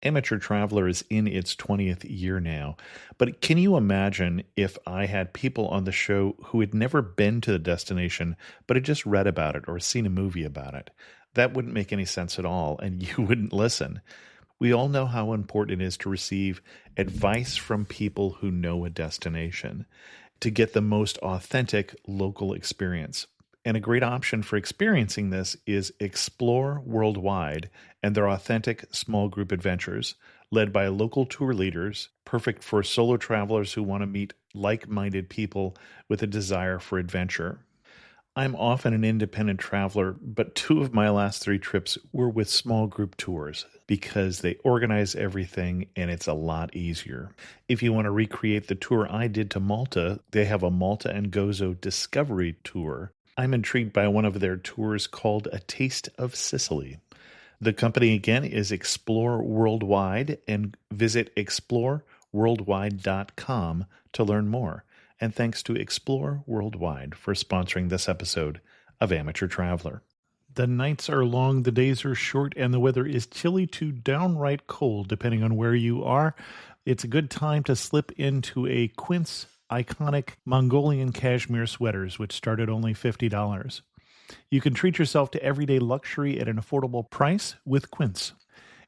Amateur Traveler is in its 20th year now, but can you imagine if I had people on the show who had never been to the destination, but had just read about it or seen a movie about it? That wouldn't make any sense at all, and you wouldn't listen. We all know how important it is to receive advice from people who know a destination to get the most authentic local experience. And a great option for experiencing this is Explore Worldwide and their authentic small group adventures, led by local tour leaders, perfect for solo travelers who want to meet like-minded people with a desire for adventure. I'm often an independent traveler, but 2 of my last 3 trips were with small group tours because they organize everything and it's a lot easier. If you want to recreate the tour I did to Malta, they have a Malta and Gozo Discovery Tour. I'm intrigued by one of their tours called A Taste of Sicily. The company again is Explore Worldwide, and visit exploreworldwide.com to learn more. And thanks to Explore Worldwide for sponsoring this episode of Amateur Traveler. The nights are long, the days are short, and the weather is chilly to downright cold depending on where you are. It's a good time to slip into a Quince iconic Mongolian cashmere sweaters, which start at only $50. You can treat yourself to everyday luxury at an affordable price with Quince.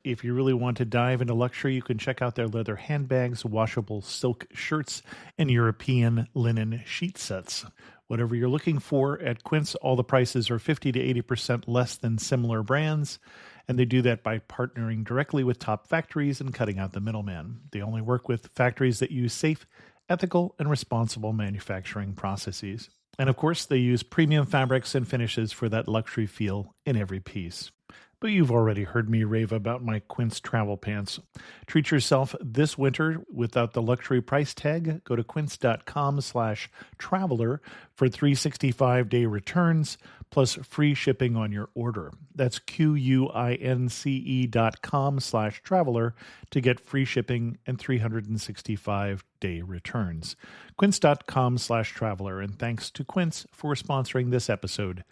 If you really want to dive into luxury, you can check out their leather handbags, washable silk shirts, and European linen sheet sets. Whatever you're looking for at Quince, all the prices are 50 to 80% less than similar brands, and they do that by partnering directly with top factories and cutting out the middleman. They only work with factories that use safe, ethical, and responsible manufacturing processes. And of course, they use premium fabrics and finishes for that luxury feel in every piece. But you've already heard me rave about my Quince travel pants. Treat yourself this winter without the luxury price tag. Go to quince.com/traveler for 365-day returns plus free shipping on your order. That's QUINCE.com/traveler to get free shipping and 365-day returns. Quince.com/traveler, and thanks to Quince for sponsoring this episode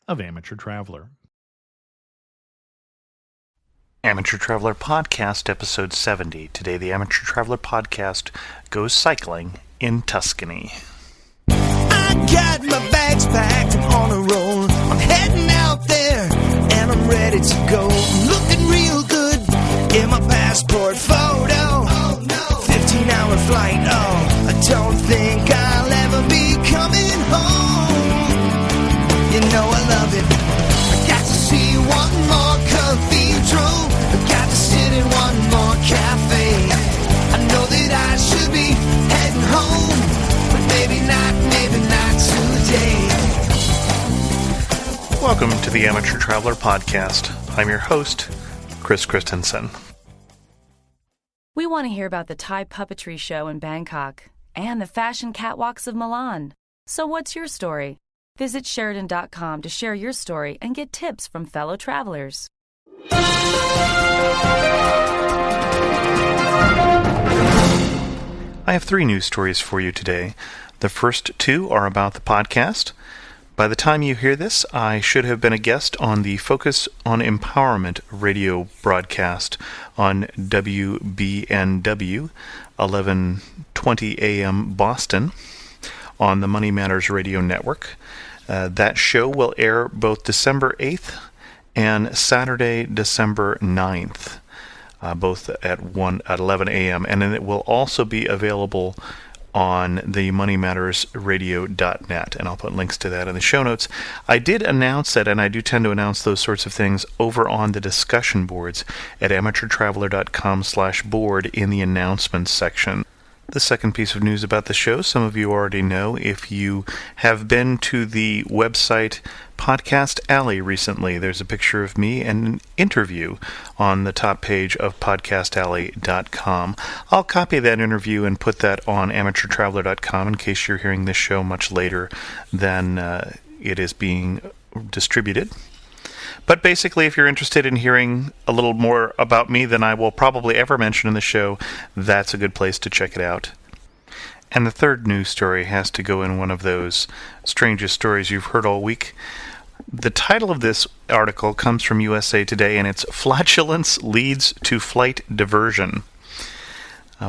of Amateur Traveler. Amateur Traveler Podcast, Episode 70. Today, the Amateur Traveler Podcast goes cycling in Tuscany. I got my bags packed, I'm on a roll. I'm heading out there, and I'm ready to go. I'm looking real good in my passport photo. Oh, no. 15-hour flight, oh, I don't think I'll ever be coming home. You know I love it. I got to see one more cathedral. I got to sit in one more cafe. I know that I should be heading home, but maybe not today. Welcome to the Amateur Traveler Podcast. I'm your host, Chris Christensen. We want to hear about the Thai puppetry show in Bangkok and the fashion catwalks of Milan. So what's your story? Visit Sheridan.com to share your story and get tips from fellow travelers. I have 3 news stories for you today. The first 2 are about the podcast. By the time you hear this, I should have been a guest on the Focus on Empowerment radio broadcast on WBNW, 11:20 a.m. Boston, on the Money Matters Radio Network. That show will air both December 8th and Saturday, December 9th, both at 11 a.m. And then it will also be available on the moneymattersradio.net, and I'll put links to that in the show notes. I did announce that, and I do tend to announce those sorts of things over on the discussion boards at amateurtraveler.com/board in the announcements section. The second piece of news about the show, some of you already know if you have been to the website Podcast Alley recently. There's a picture of me and an interview on the top page of podcastalley.com. I'll copy that interview and put that on amateurtraveler.com in case you're hearing this show much later than it is being distributed. But basically, if you're interested in hearing a little more about me than I will probably ever mention in the show, that's a good place to check it out. And the third news story has to go in one of those strangest stories you've heard all week. The title of this article comes from USA Today, and it's Flatulence Leads to Flight Diversion.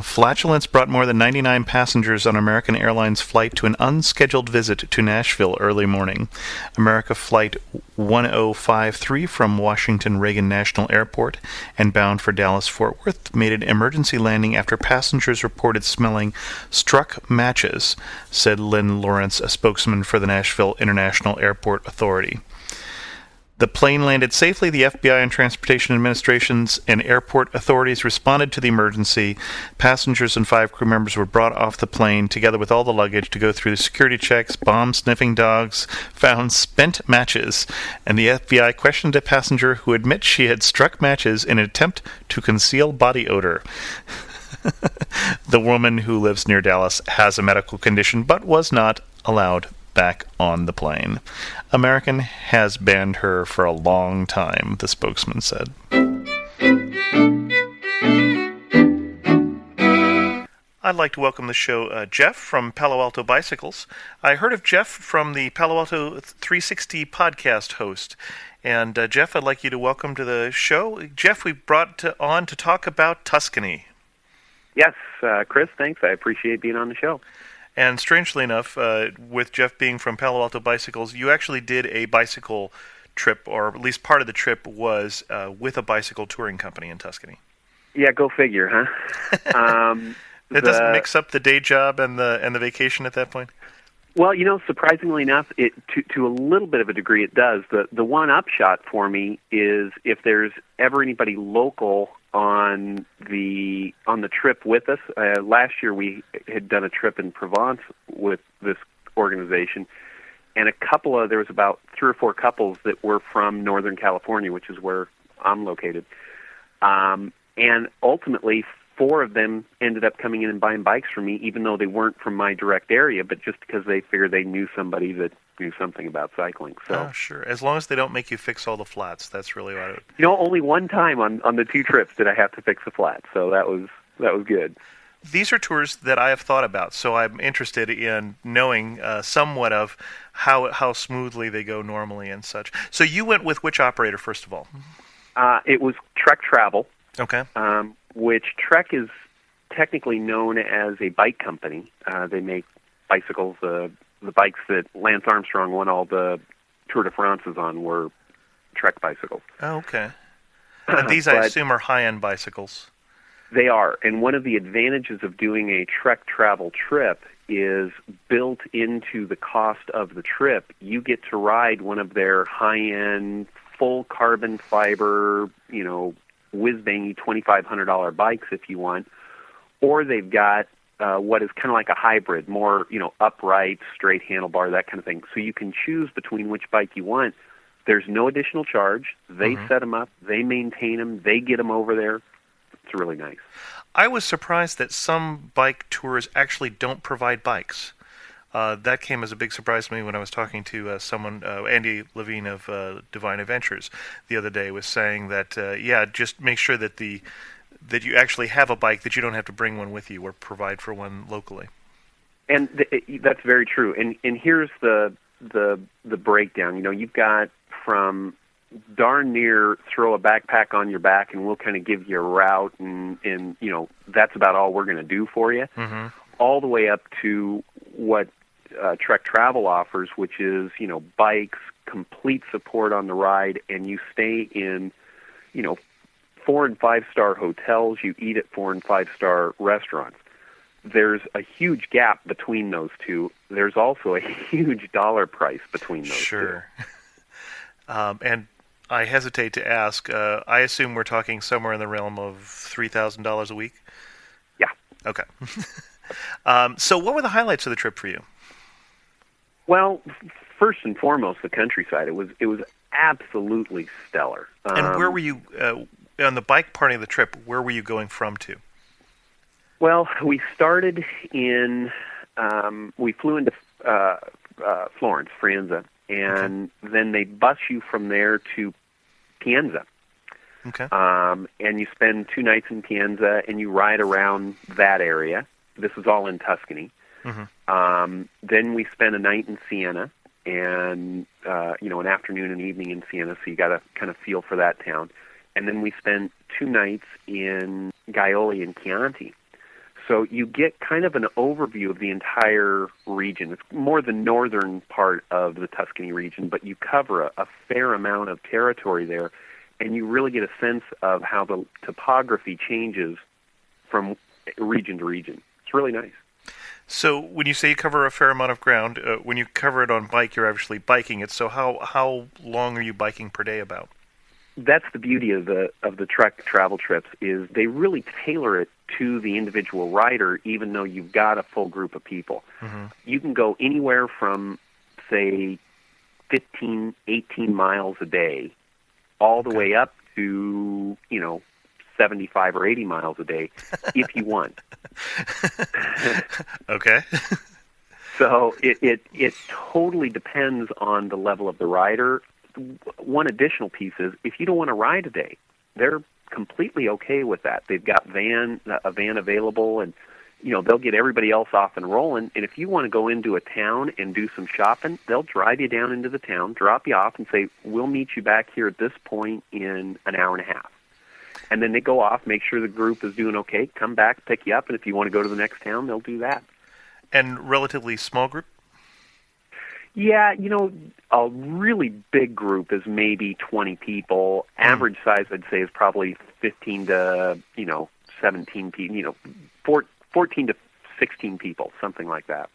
Flatulence brought more than 99 passengers on American Airlines flight to an unscheduled visit to Nashville early morning. America Flight 1053 from Washington Reagan National Airport and bound for Dallas-Fort Worth made an emergency landing after passengers reported smelling struck matches, said Lynn Lawrence, a spokesman for the Nashville International Airport Authority. The plane landed safely. The FBI and Transportation Administrations and airport authorities responded to the emergency. Passengers and 5 crew members were brought off the plane, together with all the luggage, to go through the security checks. Bomb-sniffing dogs found spent matches, and the FBI questioned a passenger who admits she had struck matches in an attempt to conceal body odor. The woman, who lives near Dallas, has a medical condition but was not allowed back on the plane. American has banned her for a long time, the spokesman said. I'd like to welcome the show Jeff from Palo Alto Bicycles. I heard of Jeff from the Palo Alto 360 podcast host. And Jeff, I'd like you to welcome to the show. Jeff, we brought on to talk about Tuscany. Yes, Chris, thanks. I appreciate being on the show. And strangely enough, with Jeff being from Palo Alto Bicycles, you actually did a bicycle trip, or at least part of the trip was with a bicycle touring company in Tuscany. Yeah, go figure, huh? It doesn't mix up the day job and the vacation at that point? Well, surprisingly enough, to a little bit of a degree it does. The one upshot for me is if there's ever anybody local on the trip with us. Last year we had done a trip in Provence with this organization, and there was about 3 or 4 couples that were from Northern California, which is where I'm located. And ultimately 4 of them ended up coming in and buying bikes from me, even though they weren't from my direct area, but just because they figured they knew somebody that knew something about cycling. So, sure. As long as they don't make you fix all the flats, that's really what it... only one time on the 2 trips did I have to fix the flats, so that was good. These are tours that I have thought about, so I'm interested in knowing somewhat of how smoothly they go normally and such. So you went with which operator, first of all? It was Trek Travel. Okay. Which Trek is technically known as a bike company. They make bicycles. The bikes that Lance Armstrong won all the Tour de France's on were Trek bicycles. Oh, okay. And these, I assume, are high-end bicycles. They are. And one of the advantages of doing a Trek Travel trip is built into the cost of the trip. You get to ride one of their high-end, full carbon fiber, whiz-bangy $2,500 bikes if you want, or they've got what is kind of like a hybrid, more upright, straight handlebar, that kind of thing. So you can choose between which bike you want. There's no additional charge. They set them up, they maintain them, they get them over there. It's really nice. I was surprised that some bike tours actually don't provide bikes. That came as a big surprise to me when I was talking to someone, Andy Levine of Divine Adventures, the other day, was saying that, just make sure that that you actually have a bike, that you don't have to bring one with you or provide for one locally. And that's very true. And here's the breakdown. You've got from darn near throw a backpack on your back and we'll kind of give you a route and that's about all we're going to do for you, all the way up to what Trek Travel offers, which is, bikes, complete support on the ride, and you stay in, 4- and 5-star hotels, you eat at 4- and 5-star restaurants. There's a huge gap between those two. There's also a huge dollar price between those two. Sure. And I hesitate to ask, I assume we're talking somewhere in the realm of $3,000 a week? Yeah. Okay. So what were the highlights of the trip for you? Well, first and foremost, the countryside. It was absolutely stellar. And where were you, on the bike part of the trip, where were you going from to? Well, we started we flew into Florence, Faenza, and then they bus you from there to Pienza. Okay. And you spend 2 nights in Pienza, and you ride around that area. This is all in Tuscany. Then we spent a night in Siena, and an afternoon and evening in Siena, so you got to kind of feel for that town. And then we spent 2 nights in Gaioli and Chianti. So you get kind of an overview of the entire region. It's more the northern part of the Tuscany region, but you cover a fair amount of territory there, and you really get a sense of how the topography changes from region to region. It's really nice. So when you say you cover a fair amount of ground, when you cover it on bike, you're actually biking it. So how long are you biking per day about? That's the beauty of the truck travel trips, is they really tailor it to the individual rider, even though you've got a full group of people. Mm-hmm. You can go anywhere from, say, 15, 18 miles a day, all the way up to, 75 or 80 miles a day, if you want. Okay. So it totally depends on the level of the rider. One additional piece is, if you don't want to ride a day, they're completely okay with that. They've got a van available, and they'll get everybody else off and rolling. And if you want to go into a town and do some shopping, they'll drive you down into the town, drop you off, and say, we'll meet you back here at this point in an hour and a half. And then they go off, make sure the group is doing okay, come back, pick you up, and if you want to go to the next town, they'll do that. And relatively small group? Yeah, a really big group is maybe 20 people. Average size, I'd say, is probably 15 to, 17 people, 14 to 16 people, something like that.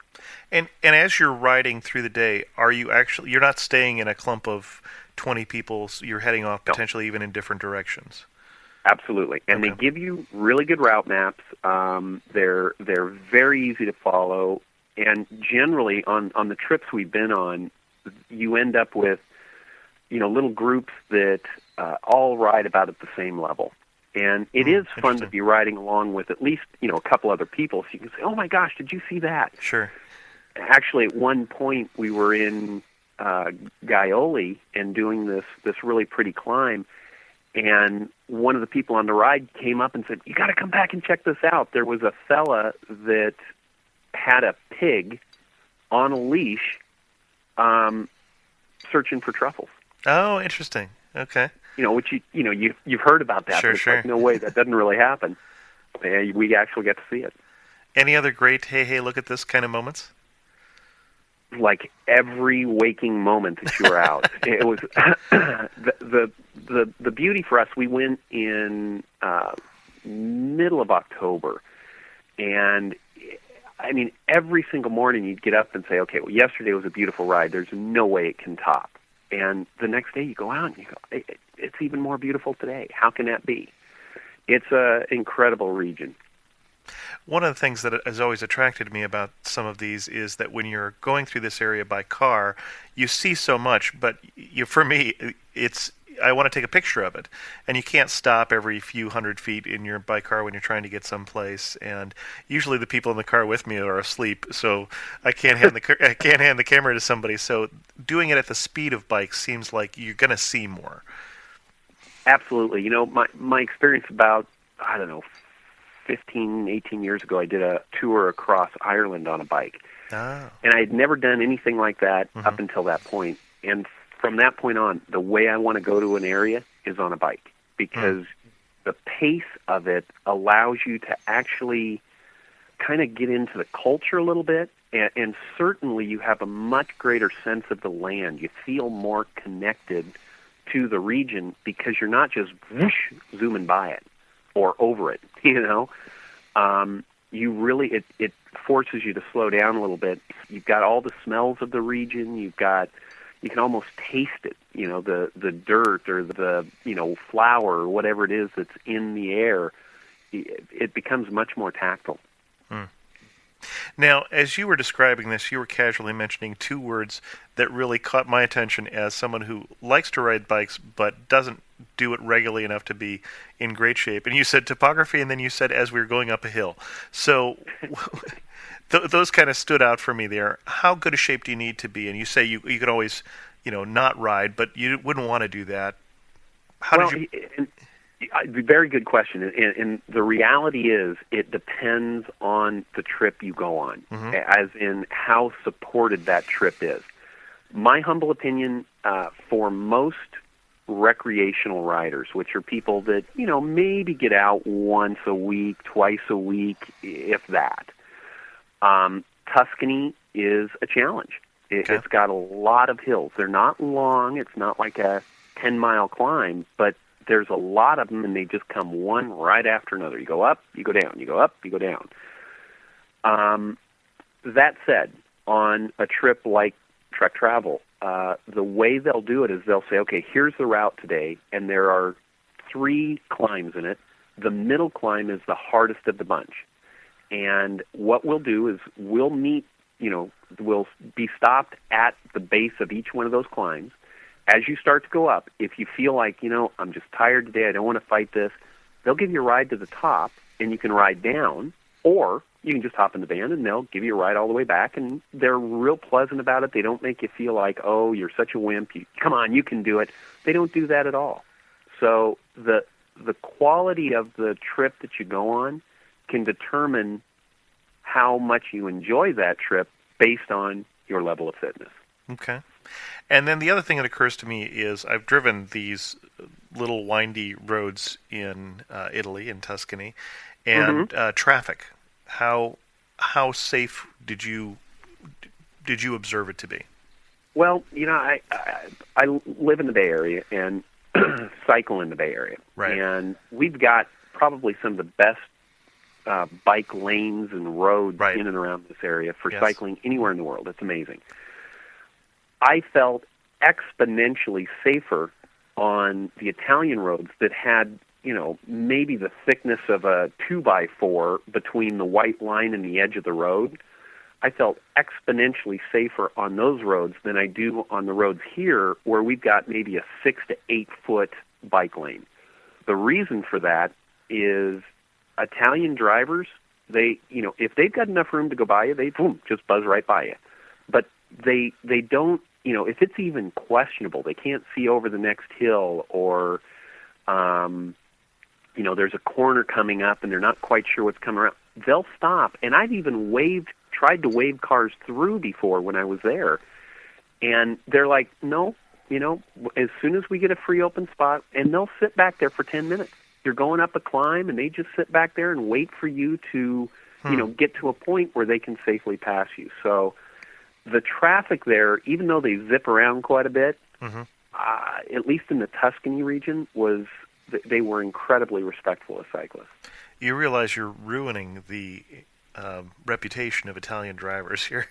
And as you're riding through the day, you're not staying in a clump of 20 people, so you're heading off potentially even in different directions? Absolutely. And okay. They give you really good route maps. They're very easy to follow. And generally, on the trips we've been on, you end up with, little groups that all ride about at the same level. And it is fun to be riding along with at least, a couple other people, so you can say, oh my gosh, did you see that? Sure. Actually, at one point, we were in Gaioli and doing this really pretty climb, and one of the people on the ride came up and said, you got to come back and check this out. There was a fella that had a pig on a leash searching for truffles. Oh, interesting. Okay. Which you've heard about that. Sure, but it's sure. Like, no way, that doesn't really happen. And we actually get to see it. Any other great hey look at this kind of moments? Like every waking moment that you were out. It was the beauty for us. We went in middle of October, and I mean, every single morning you'd get up and say, okay, well, yesterday was a beautiful ride. There's no way it can top. And the next day you go out and you go, it's even more beautiful today. How can that be? It's an incredible region. One of the things that has always attracted me about some of these is that when you're going through this area by car, you see so much, but for me, I want to take a picture of it, and you can't stop every few hundred feet in your by car when you're trying to get someplace. And usually the people in the car with me are asleep, so I can't hand the camera to somebody. So doing it at the speed of bikes seems like you're going to see more. Absolutely. My experience about 15, 18 years ago, I did a tour across Ireland on a bike. Oh. And I had never done anything like that up until that point. And from that point on, the way I want to go to an area is on a bike, because the pace of it allows you to actually kind of get into the culture a little bit, and certainly you have a much greater sense of the land. You feel more connected to the region because you're not just whoosh, zooming by it or over it, You really, it forces you to slow down a little bit. You've got all the smells of the region. You can almost taste it, the dirt or the, flour or whatever it is that's in the air. It becomes much more tactile. Now, as you were describing this, you were casually mentioning two words that really caught my attention as someone who likes to ride bikes but doesn't do it regularly enough to be in great shape. And you said topography, and then you said as we were going up a hill. So those kind of stood out for me there. How good a shape do you need to be? And you say you could always, not ride, but you wouldn't want to do that. Very good question. And the reality is it depends on the trip you go on, as in how supported that trip is. My humble opinion, for most recreational riders, which are people that, maybe get out once a week, twice a week, if that, Tuscany is a challenge. It's got a lot of hills. They're not long. It's not like a 10-mile climb, but there's a lot of them, and they just come one right after another. You go up, you go down, you go up, you go down. That said, on a trip like Trek Travel, the way they'll do it is they'll say, okay, here's the route today, and there are 3 climbs in it. The middle climb is the hardest of the bunch. And what we'll do is we'll meet, we'll be stopped at the base of each one of those climbs. As you start to go up, if you feel like, I'm just tired today, I don't want to fight this, they'll give you a ride to the top, and you can ride down, or you can just hop in the van, and they'll give you a ride all the way back, and they're real pleasant about it. They don't make you feel like, oh, you're such a wimp, come on, you can do it. They don't do that at all. So the quality of the trip that you go on can determine how much you enjoy that trip based on your level of fitness. Okay. And then the other thing that occurs to me is I've driven these little windy roads in Italy, in Tuscany, and traffic. How safe did you observe it to be? Well, I live in the Bay Area and cycle in the Bay Area, right. And we've got probably some of the best bike lanes and roads in and around this area for cycling anywhere in the world. It's amazing. I felt exponentially safer on the Italian roads that had, maybe the thickness of a 2x4 between the white line and the edge of the road. I felt exponentially safer on those roads than I do on the roads here where we've got maybe a 6 to 8 foot bike lane. The reason for that is Italian drivers, they, if they've got enough room to go by you, they just buzz right by you. But they don't, if it's even questionable, they can't see over the next hill, or, there's a corner coming up and they're not quite sure what's coming around, they'll stop. And I've even tried to wave cars through before when I was there. And they're like, no, as soon as we get a free open spot, and they'll sit back there for 10 minutes. You're going up a climb, and they just sit back there and wait for you to, get to a point where they can safely pass you. So the traffic there, even though they zip around quite a bit, at least in the Tuscany region, they were incredibly respectful of cyclists. You realize you're ruining the reputation of Italian drivers here.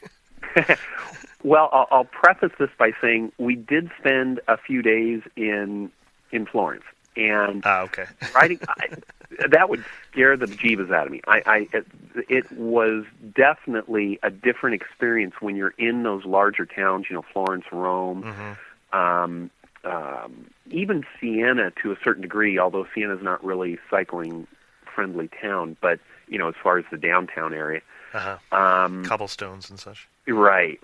Well, I'll preface this by saying we did spend a few days in Florence. And okay. riding, that would scare the bejeebus out of me. It was definitely a different experience when you're in those larger towns, Florence, Rome, even Siena to a certain degree, although Siena's not really cycling-friendly town, but, as far as the downtown area. Cobblestones and such. Right.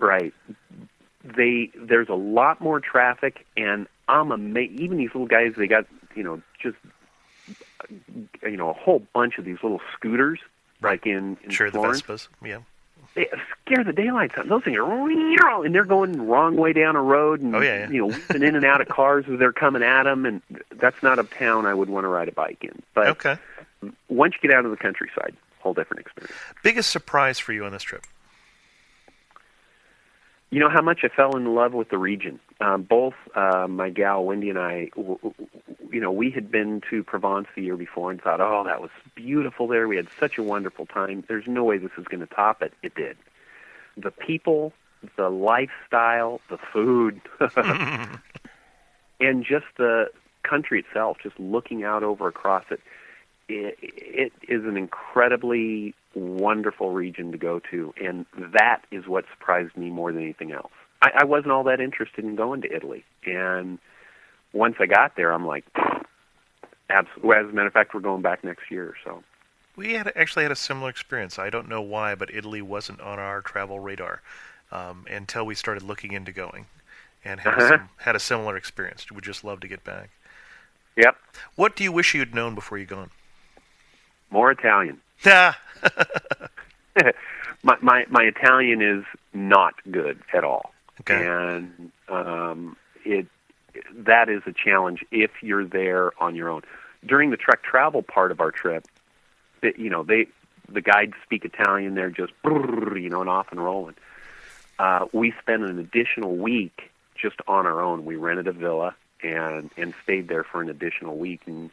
There's a lot more traffic, and I'm amazed. Even these little guys, they got, just, a whole bunch of these little scooters, like in Florence. The Vespas, yeah. They scare the daylights out. Those things are, and they're going the wrong way down a road, and weaving in and out of cars as they're coming at them, and that's not a town I would want to ride a bike in. But once you get out of the countryside, whole different experience. Biggest surprise for you on this trip? How much I fell in love with the region. Both my gal, Wendy, and I, we had been to Provence the year before and thought, oh, that was beautiful there. We had such a wonderful time. There's no way this is going to top it. It did. The people, the lifestyle, the food, and just the country itself, just looking out over across it, it is an incredibly wonderful region to go to, and that is what surprised me more than anything else. I wasn't all that interested in going to Italy, and once I got there, I'm like, absolutely. As a matter of fact, we're going back next year. So we actually had a similar experience. I don't know why, but Italy wasn't on our travel radar until we started looking into going, and had a similar experience. We'd just love to get back. Yep. What do you wish you'd known before you gone? More Italian. My Italian is not good at all. Okay. And that is a challenge if you're there on your own. During the Trek travel part of our trip, the guides speak Italian. They're just and off and rolling. We spent an additional week just on our own. We rented a villa and stayed there for an additional week, and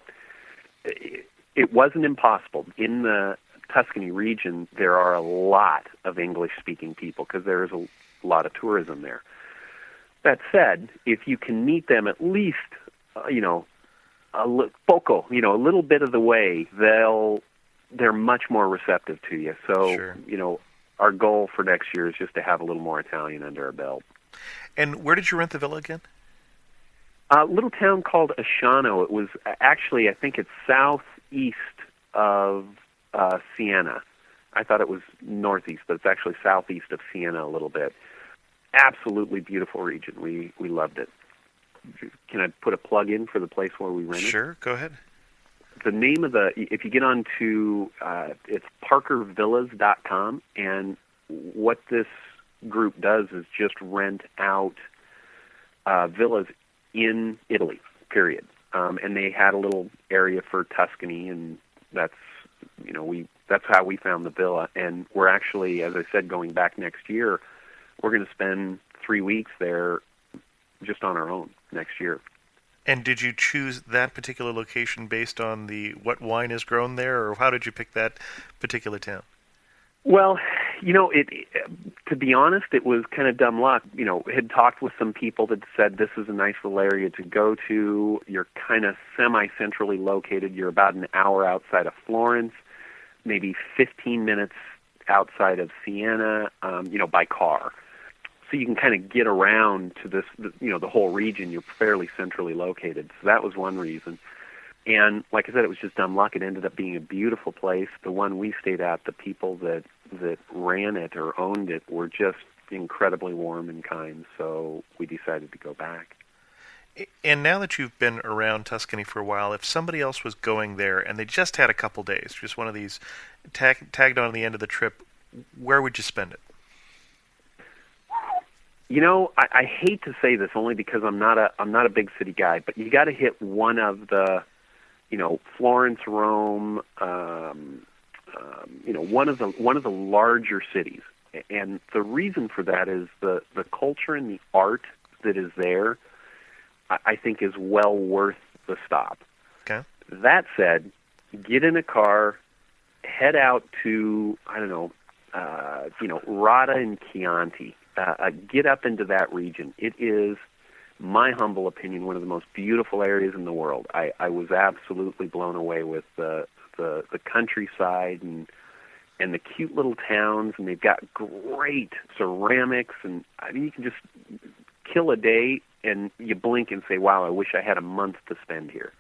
it wasn't impossible. In the Tuscany region, there are a lot of English-speaking people because there is a lot of tourism there. That said, if you can meet them at least, a little bit of the way, they're much more receptive to you. So, Sure. Our goal for next year is just to have a little more Italian under our belt. And where did you rent the villa again? A little town called Asciano. It was actually, I think it's southeast of Siena. I thought it was northeast, but it's actually southeast of Siena a little bit. Absolutely beautiful region. We loved it. Can I put a plug in for the place where we rented? Sure, go ahead. The name of if you get on to, it's parkervillas.com, and what this group does is just rent out villas in Italy, period. And they had a little area for Tuscany, and that's how we found the villa. And we're actually, as I said, going back next year, we're going to spend 3 weeks there just on our own next year. And did you choose that particular location based on what wine is grown there, or how did you pick that particular town? Well, to be honest, it was kind of dumb luck. Had talked with some people that said this is a nice little area to go to. You're kind of semi-centrally located. You're about an hour outside of Florence, maybe 15 minutes outside of Siena, by car. So you can kind of get around to this, the whole region. You're fairly centrally located. So that was one reason. And like I said, it was just dumb luck. It ended up being a beautiful place. The one we stayed at, the people that ran it or owned it were just incredibly warm and kind. So we decided to go back. And now that you've been around Tuscany for a while, if somebody else was going there and they just had a couple days, just one of these tagged on at the end of the trip, where would you spend it? I hate to say this only because I'm not a big city guy, but you got to hit one of the, Florence, Rome, one of the larger cities. And the reason for that is the culture and the art that is there, I think, is well worth the stop. Okay. That said, get in a car, head out to Rada and Chianti. Get up into that region. It is, my humble opinion, one of the most beautiful areas in the world. I was absolutely blown away with the countryside and the cute little towns, and they've got great ceramics, and you can just kill a day and you blink and say, wow, I wish I had a month to spend here.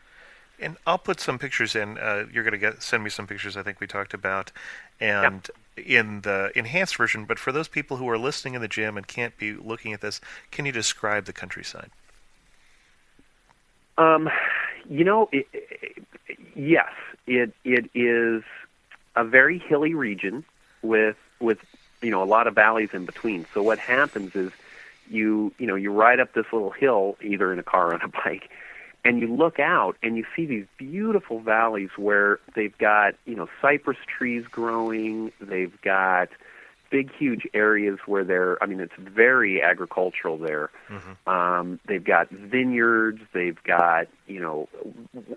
And I'll put some pictures in. You're going to send me some pictures I think we talked about, and in the enhanced version. But for those people who are listening in the gym and can't be looking at this, can you describe the countryside? Yes, it is a very hilly region with a lot of valleys in between. So what happens is you ride up this little hill either in a car or on a bike, and you look out and you see these beautiful valleys where they've got, cypress trees growing. They've got big, huge areas where it's very agricultural there. Mm-hmm. They've got vineyards. They've got,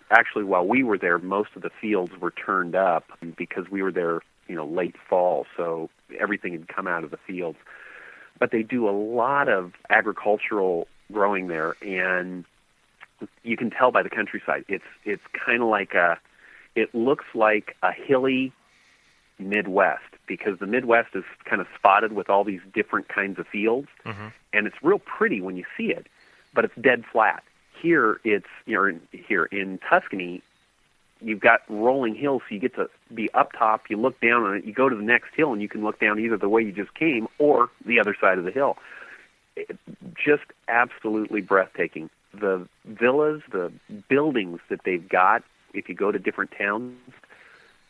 actually while we were there, most of the fields were turned up because we were there, late fall. So everything had come out of the fields. But they do a lot of agricultural growing there, and you can tell by the countryside. It's kind of like it looks like a hilly Midwest, because the Midwest is kind of spotted with all these different kinds of fields, mm-hmm. and it's real pretty when you see it, but it's dead flat. Here here in Tuscany, you've got rolling hills, so you get to be up top, you look down on it, you go to the next hill, and you can look down either the way you just came or the other side of the hill. Just absolutely breathtaking. The villas, the buildings that they've got, if you go to different towns,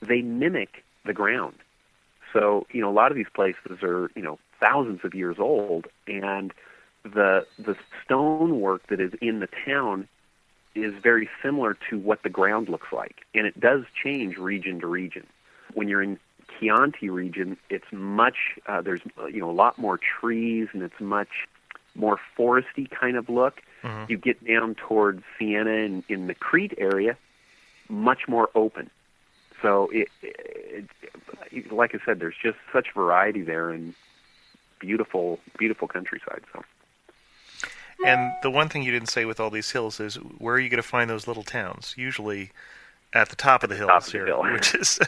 they mimic the ground. So, a lot of these places are, thousands of years old, and the stonework that is in the town is very similar to what the ground looks like, and it does change region to region. When you're in Chianti region, it's much there's a lot more trees, and it's much more foresty kind of look. Mm-hmm. You get down towards Siena and in the Crete area, much more open. So it like I said, there's just such variety there, and beautiful countryside. So. And the one thing you didn't say with all these hills is, where are you going to find those little towns? Usually at the top of the hills here, which is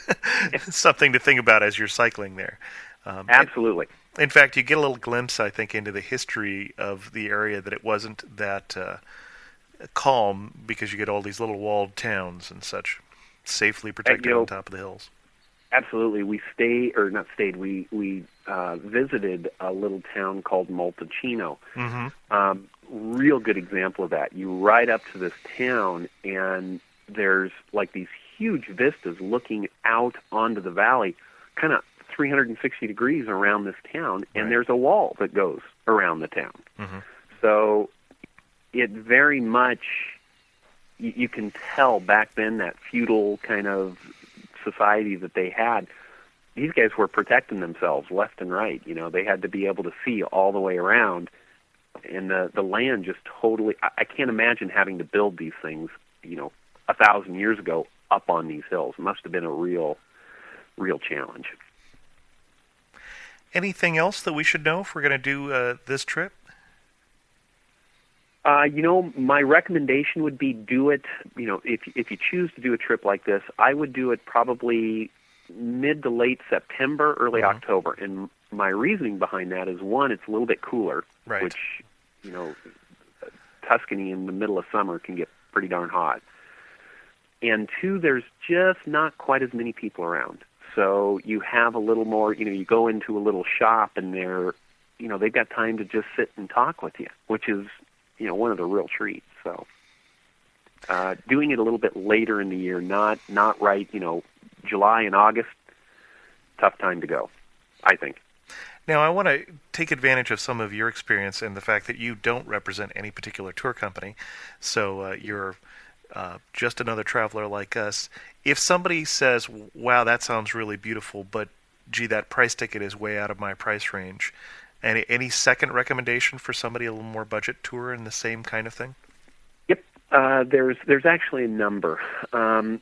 something to think about as you're cycling there. Absolutely. In fact, you get a little glimpse, I think, into the history of the area, that it wasn't that calm, because you get all these little walled towns and such, safely protected on top of the hills. Absolutely. We We visited a little town called Montalcino. Mm-hmm. Real good example of that. You ride up to this town, and there's like these huge vistas looking out onto the valley, kind of 360 degrees around this town, and right. There's a wall that goes around the town. Mm-hmm. So it very much, you can tell back then, that feudal kind of society that they had. These guys were protecting themselves left and right. They had to be able to see all the way around, and the land just totally. I can't imagine having to build these things, 1,000 years ago up on these hills. It must have been a real challenge. Anything else that we should know if we're going to do this trip? My recommendation would be do it. If you choose to do a trip like this, I would do it probably mid to late September, early Mm-hmm. October. And my reasoning behind that is, one, it's a little bit cooler, right. which, Tuscany in the middle of summer can get pretty darn hot. And two, there's just not quite as many people around. So you have a little more, you go into a little shop, and they've got time to just sit and talk with you, which is, one of the real treats. So doing it a little bit later in the year, not right, July and August, tough time to go, I think. Now, I want to take advantage of some of your experience and the fact that you don't represent any particular tour company, so you're just another traveler like us. If somebody says, wow, that sounds really beautiful, but gee, that price ticket is way out of my price range, any second recommendation for somebody a little more budget tour in the same kind of thing? Yep. There's actually a number.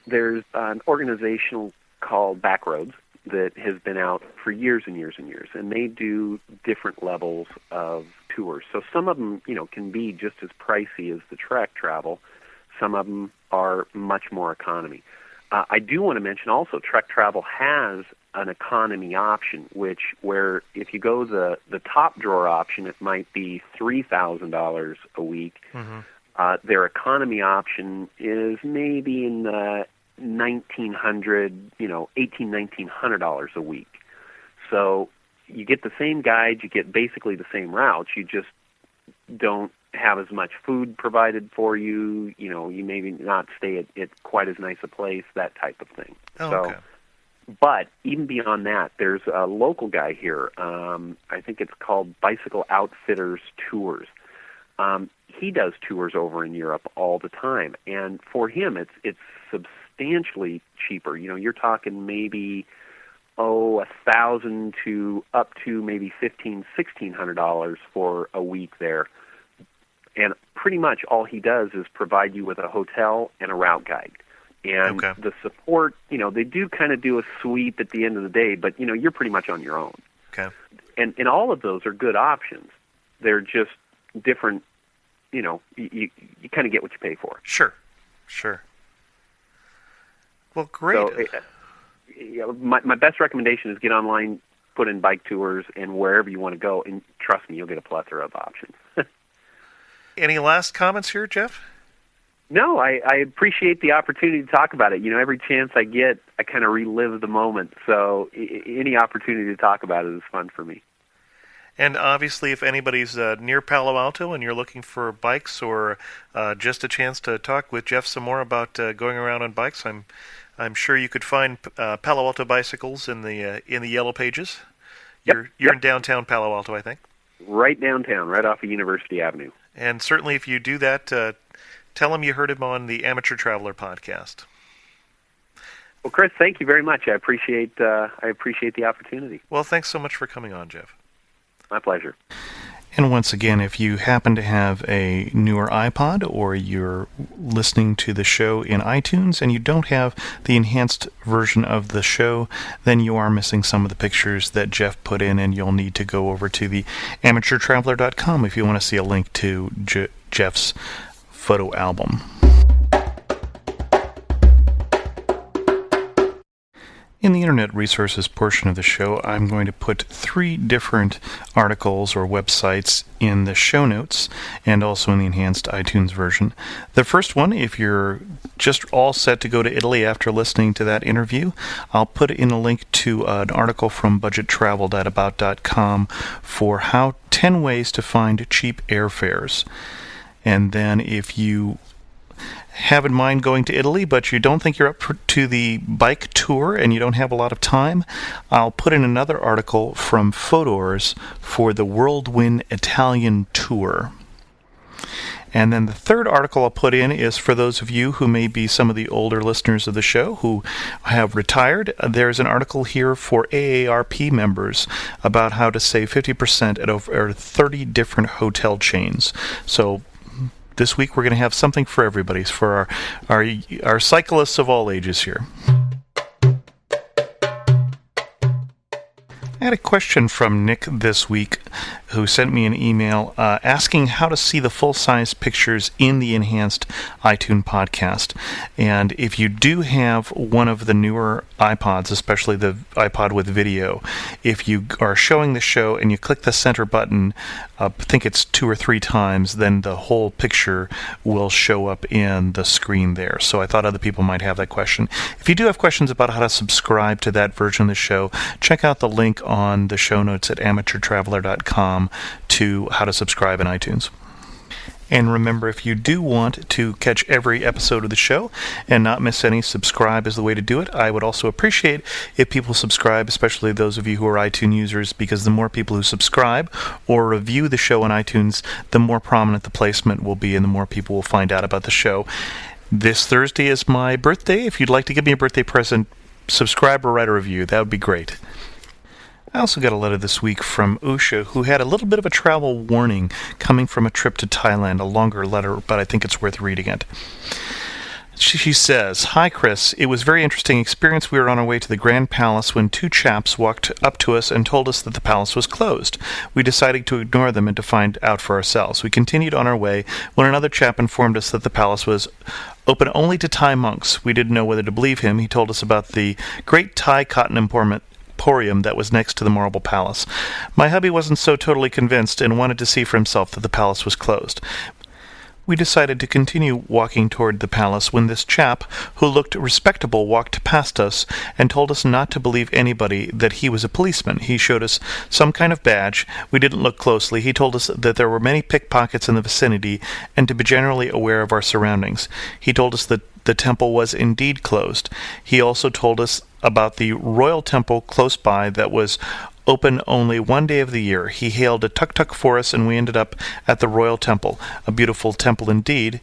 There's an organization called Backroads that has been out for years and years and years, and they do different levels of tours. So some of them, can be just as pricey as the Trek travel. Some of them are much more economy. I do want to mention also, Trek Travel has an economy option, where if you go the top drawer option, it might be $3,000 a week. Mm-hmm. Their economy option is maybe in the $1,900 a week. So you get the same guide, you get basically the same routes, you just don't have as much food provided for you. You maybe not stay at quite as nice a place, that type of thing. Oh, so, okay. But even beyond that, there's a local guy here. I think it's called Bicycle Outfitters Tours. He does tours over in Europe all the time, and for him, it's substantially cheaper. You're talking maybe $1,000 to up to maybe $1,600 for a week there. And pretty much all he does is provide you with a hotel and a route guide. And okay. The support, they do kind of do a sweep at the end of the day, but, you're pretty much on your own. Okay. And all of those are good options. They're just different, you kind of get what you pay for. Sure. Well, great. So, my best recommendation is get online, put in bike tours, and wherever you want to go, and trust me, you'll get a plethora of options. Any last comments here, Jeff? No, I appreciate the opportunity to talk about it. Every chance I get, I kind of relive the moment. So any opportunity to talk about it is fun for me. And obviously, if anybody's near Palo Alto and you're looking for bikes or just a chance to talk with Jeff some more about going around on bikes, I'm sure you could find Palo Alto bicycles in the Yellow Pages. You're in downtown Palo Alto, I think. right downtown, right off of University Avenue. And certainly if you do that, tell him you heard him on the Amateur Traveler podcast. Well, Chris, thank you very much. I appreciate the opportunity. Well, thanks so much for coming on, Jeff. My pleasure. And once again, if you happen to have a newer iPod or you're listening to the show in iTunes and you don't have the enhanced version of the show, then you are missing some of the pictures that Jeff put in, and you'll need to go over to the amateurtraveler.com if you want to see a link to Jeff's photo album. In the Internet Resources portion of the show, I'm going to put 3 different articles or websites in the show notes and also in the enhanced iTunes version. The first one, if you're just all set to go to Italy after listening to that interview, I'll put in a link to an article from budgettravel.about.com for 10 ways to find cheap airfares. And then if you have in mind going to Italy, but you don't think you're up to the bike tour and you don't have a lot of time, I'll put in another article from Fodor's for the Whirlwind Italian Tour. And then the third article I'll put in is for those of you who may be some of the older listeners of the show who have retired. There's an article here for AARP members about how to save 50% at over 30 different hotel chains. So this week we're going to have something for everybody, for our cyclists of all ages here. I had a question from Nick this week who sent me an email asking how to see the full-size pictures in the enhanced iTunes podcast. And if you do have one of the newer iPods, especially the iPod with video, if you are showing the show and you click the center button, I think it's 2 or 3 times, then the whole picture will show up in the screen there. So I thought other people might have that question. If you do have questions about how to subscribe to that version of the show, check out the link on the show notes at amateurtraveler.com to how to subscribe in iTunes. And remember, if you do want to catch every episode of the show and not miss any, subscribe is the way to do it. I would also appreciate if people subscribe, especially those of you who are iTunes users, because the more people who subscribe or review the show on iTunes, the more prominent the placement will be and the more people will find out about the show. This Thursday is my birthday. If you'd like to give me a birthday present, subscribe or write a review. That would be great. I also got a letter this week from Usha, who had a little bit of a travel warning coming from a trip to Thailand, a longer letter, but I think it's worth reading it. She says, "Hi, Chris. It was a very interesting experience. We were on our way to the Grand Palace when 2 chaps walked up to us and told us that the palace was closed. We decided to ignore them and to find out for ourselves. We continued on our way when another chap informed us that the palace was open only to Thai monks. We didn't know whether to believe him. He told us about the great Thai cotton emporium that was next to the Marble Palace. My hubby wasn't so totally convinced and wanted to see for himself that the palace was closed. We decided to continue walking toward the palace when this chap, who looked respectable, walked past us and told us not to believe anybody that he was a policeman. He showed us some kind of badge. We didn't look closely. He told us that there were many pickpockets in the vicinity and to be generally aware of our surroundings. He told us that the temple was indeed closed. He also told us about the royal temple close by that was open only one day of the year. He hailed a tuk-tuk for us, and we ended up at the royal temple, a beautiful temple indeed,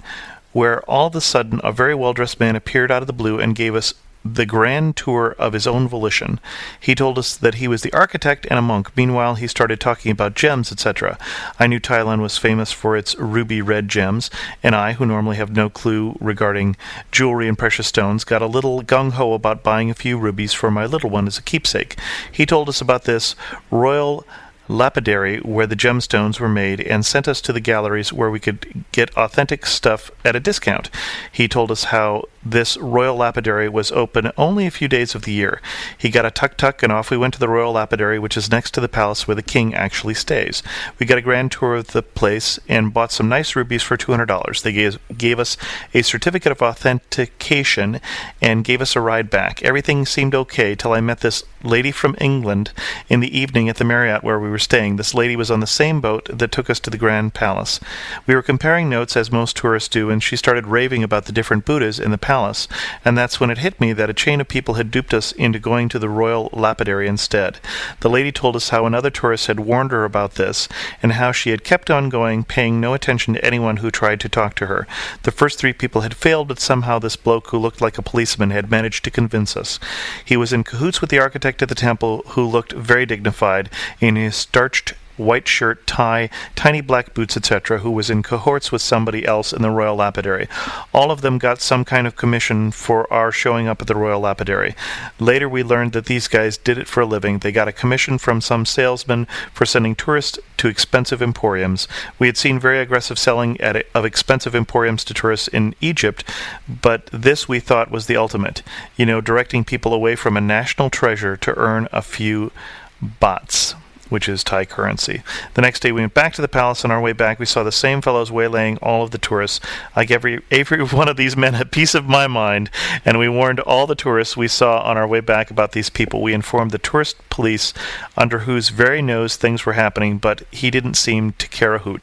where all of a sudden a very well-dressed man appeared out of the blue and gave us the grand tour of his own volition. He told us that he was the architect and a monk. Meanwhile, he started talking about gems, etc. I knew Thailand was famous for its ruby red gems, and I, who normally have no clue regarding jewelry and precious stones, got a little gung-ho about buying a few rubies for my little one as a keepsake. He told us about this royal lapidary where the gemstones were made and sent us to the galleries where we could get authentic stuff at a discount. He told us how this royal lapidary was open only a few days of the year. He got a tuk-tuk and off we went to the royal lapidary, which is next to the palace where the king actually stays. We got a grand tour of the place and bought some nice rubies for $200. They gave us a certificate of authentication and gave us a ride back. Everything seemed okay till I met this lady from England in the evening at the Marriott where we were were staying. This lady was on the same boat that took us to the Grand Palace. We were comparing notes, as most tourists do, and she started raving about the different Buddhas in the palace, and that's when it hit me that a chain of people had duped us into going to the royal lapidary instead. The lady told us how another tourist had warned her about this, and how she had kept on going, paying no attention to anyone who tried to talk to her. The first 3 people had failed, but somehow this bloke who looked like a policeman had managed to convince us. He was in cahoots with the architect of the temple, who looked very dignified in his starched white shirt, tie, tiny black boots, etc., who was in cohorts with somebody else in the royal lapidary. All of them got some kind of commission for our showing up at the royal lapidary. Later we learned that these guys did it for a living. They got a commission from some salesman for sending tourists to expensive emporiums. We had seen very aggressive selling of expensive emporiums to tourists in Egypt, but this we thought was the ultimate. Directing people away from a national treasure to earn a few bahts, which is Thai currency. The next day we went back to the palace. On our way back, we saw the same fellows waylaying all of the tourists. I gave every one of these men a piece of my mind, and we warned all the tourists we saw on our way back about these people. We informed the tourist police, under whose very nose things were happening, but he didn't seem to care a hoot.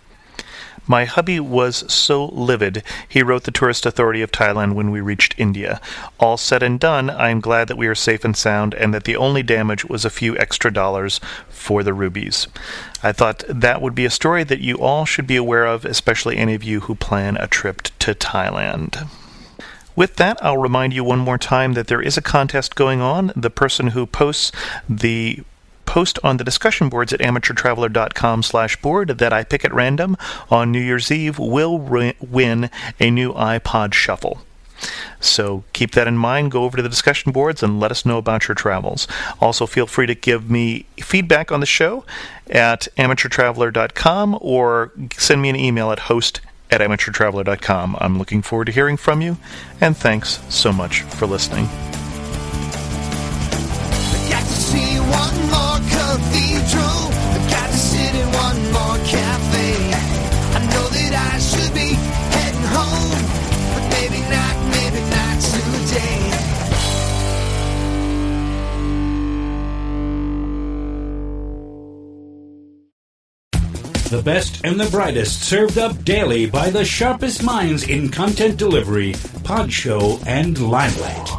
My hubby was so livid, he wrote the tourist authority of Thailand when we reached India. All said and done, I am glad that we are safe and sound, and that the only damage was a few extra dollars for the rubies. I thought that would be a story that you all should be aware of, especially any of you who plan a trip to Thailand. With that, I'll remind you one more time that there is a contest going on. The person who posts the post on the discussion boards at amateurtraveler.com/board that I pick at random on New Year's Eve will win a new iPod Shuffle. So keep that in mind. Go over to the discussion boards and let us know about your travels. Also, feel free to give me feedback on the show at amateurtraveler.com or send me an email at host@amateurtraveler.com. I'm looking forward to hearing from you, and thanks so much for listening. See one more cathedral, I've got to sit in one more cafe. I know that I should be heading home, but maybe not today. The best and the brightest served up daily by the sharpest minds in content delivery, pod show, and limelight.